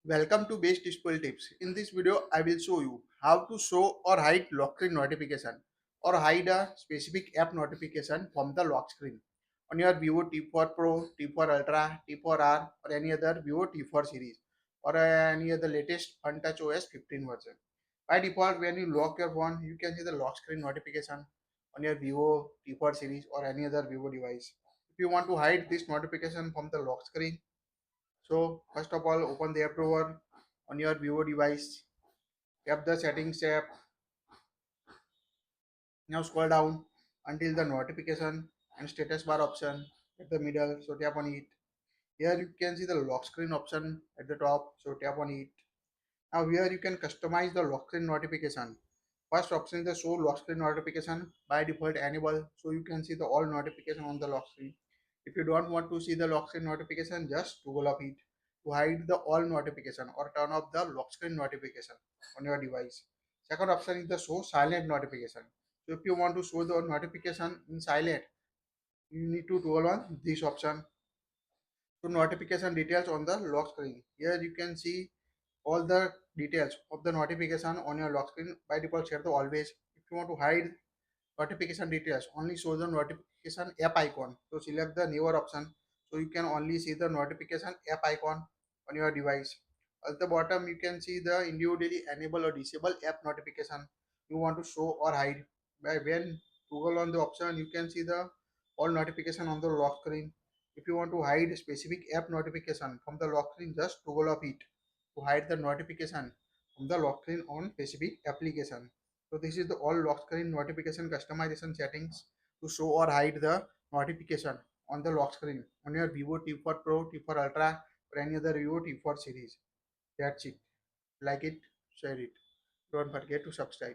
Welcome to Best Display Tips. In this video, I will show you how to show or hide lock screen notification or hide a specific app notification from the lock screen on your Vivo T4 Pro, T4 Ultra, T4R or any other Vivo T4 series or any other latest Funtouch OS 15 version. By default, when you lock your phone, you can see the lock screen notification on your Vivo T4 series or any other Vivo device. If you want to hide this notification from the lock screen, so first of all, open the app drawer on your Vivo device. Tap the settings tab. Now scroll down until the notification and status bar option at the middle. So tap on it. Here you can see the lock screen option at the top. So tap on it. Now here you can customize the lock screen notification. First option is the show lock screen notification. By default enable, so you can see the all notification on the lock screen. If you don't want to see the lock screen notification, just toggle off it to hide the all notification or turn off the lock screen notification on your device. Second option is the show silent notification. So if you want to show the notification in silent, you need to toggle on this option. So notification details on the lock screen. Here you can see all the details of the notification on your lock screen. By default set to always. If you want to hide notification details, only show the notification app icon. So select the newer option, so you can only see the notification app icon on your device. At the bottom you can see the individually enable or disable app notification you want to show or hide. By when toggle on the option, you can see the all notification on the lock screen. If you want to hide specific app notification from the lock screen, just toggle off it to hide the notification from the lock screen on specific application. So this is the all lock screen notification customization settings to show or hide the notification on the lock screen on your Vivo T4 Pro, T4 Ultra or any other Vivo T4 series. That's it. Like it, share it. Don't forget to subscribe.